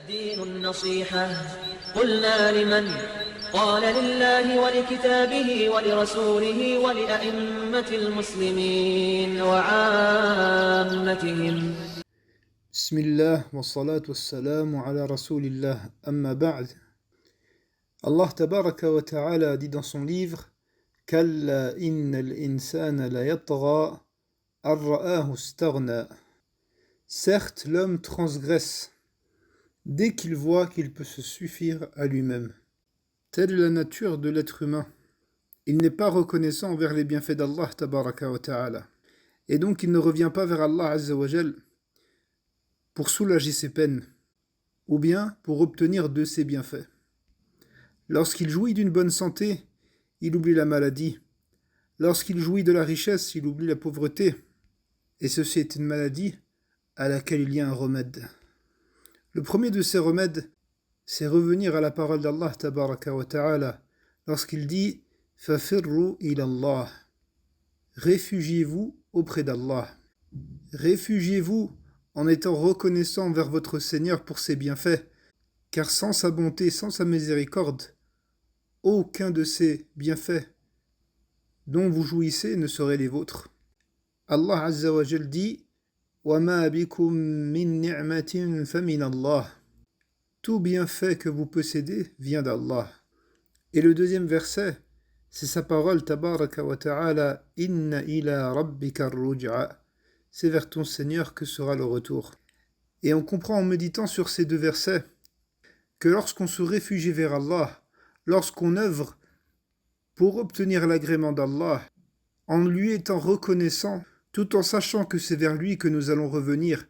الدين النصيحة قلنا لمن قال لله ولكتابه ولرسوله ولأئمة المسلمين وعامتهم. بسم الله والصلاة والسلام على رسول الله أما بعد. Allah tabaraka wa ta'ala dit dans son livre Kalla innal insana la yatgha ar ra'ahu istaghna. Certes, l'homme transgresse dès qu'il voit qu'il peut se suffire à lui-même. Telle est la nature de l'être humain. Il n'est pas reconnaissant envers les bienfaits d'Allah tabaraka wa ta'ala. Et donc il ne revient pas vers Allah azza wa jal pour soulager ses peines, ou bien pour obtenir de ses bienfaits. Lorsqu'il jouit d'une bonne santé, il oublie la maladie. Lorsqu'il jouit de la richesse, il oublie la pauvreté. Et ceci est une maladie à laquelle il y a un remède. Le premier de ces remèdes, c'est revenir à la parole d'Allah tabaraka wa ta'ala lorsqu'il dit « Fafirru ilallah » réfugiez-vous auprès d'Allah. Réfugiez-vous en étant reconnaissant envers votre Seigneur pour ses bienfaits, car sans sa bonté, sans sa miséricorde, aucun de ces bienfaits dont vous jouissez ne serait les vôtres. Allah Azza wa Jal dit وَمَا بِكُم مِّن نِّعْمَةٍ فَمِنَ اللَّهِ. Tout bienfait que vous possédez vient d'Allah. Et le deuxième verset, c'est sa parole tabaraka wa ta'ala Inna ila rabbika ar-ruj'a. C'est vers ton Seigneur que sera le retour. Et on comprend en méditant sur ces deux versets que lorsqu'on se réfugie vers Allah, lorsqu'on œuvre pour obtenir l'agrément d'Allah, en lui étant reconnaissant, tout en sachant que c'est vers lui que nous allons revenir,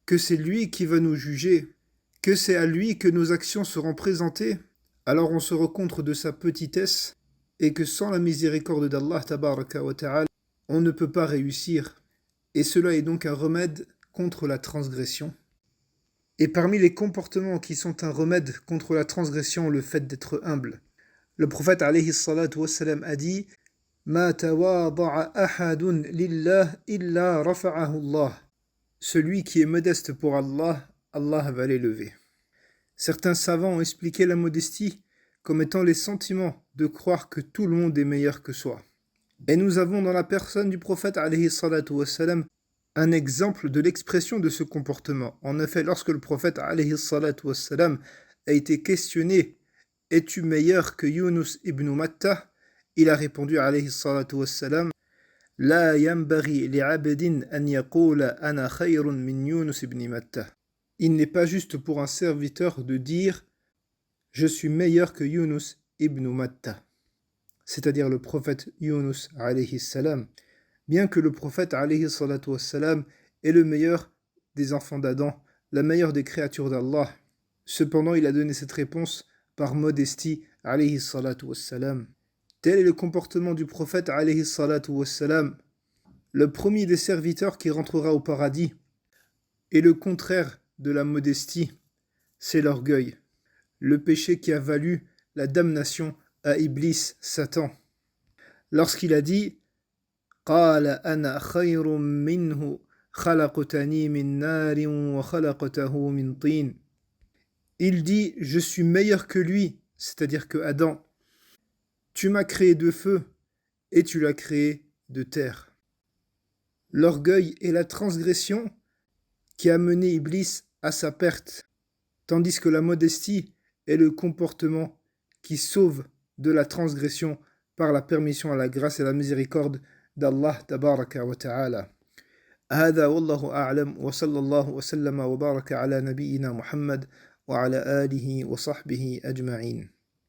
que c'est lui qui va nous juger, que c'est à lui que nos actions seront présentées, alors on se rend compte de sa petitesse et que sans la miséricorde d'Allah tabaraka wa ta'ala, on ne peut pas réussir. Et cela est donc un remède contre la transgression. Et parmi les comportements qui sont un remède contre la transgression, le fait d'être humble. Le prophète alayhi salatu wassalam a dit Ma tawada'a ahadun lillah illa rafa'ahu Allah. Celui qui est modeste pour Allah, Allah va l'élever. Certains savants ont expliqué la modestie comme étant les sentiments de croire que tout le monde est meilleur que soi. Et nous avons dans la personne du prophète alayhi salatu wassalam un exemple de l'expression de ce comportement. En effet, lorsque le prophète alayhi salatu wassalam a été questionné « Es-tu meilleur que Yunus ibn Matta ?» Il a répondu alayhi salatu wassalam « La yambaghi li'abdin an yaqula ana khayrun min Yunus ibn Matta » Il n'est pas juste pour un serviteur de dire « Je suis meilleur que Yunus ibn Matta » c'est-à-dire le prophète Yunus alayhi salam. Bien que le prophète alayhi salatu wassalam est le meilleur des enfants d'Adam, la meilleure des créatures d'Allah, cependant il a donné cette réponse par modestie alayhi salatu wassalam. Tel est le comportement du prophète alayhi salatu wassalam, le premier des serviteurs qui rentrera au paradis. Et le contraire de la modestie, c'est l'orgueil, le péché qui a valu la damnation à Iblis, Satan. Lorsqu'il a dit قال أنا خير منه خلقتني من نار وخلقته من طين. Il dit je suis meilleur que lui, c'est-à-dire que Adam. Tu m'as créé de feu et tu l'as créé de terre. L'orgueil est la transgression qui a mené Iblis à sa perte, tandis que la modestie est le comportement qui sauve de la transgression par la permission à la grâce et la miséricorde d'Allah tabaraka wa ta'ala. هذا والله أعلم وصلى الله وسلم وبارك على نبينا محمد وعلى آله وصحبه أجمعين.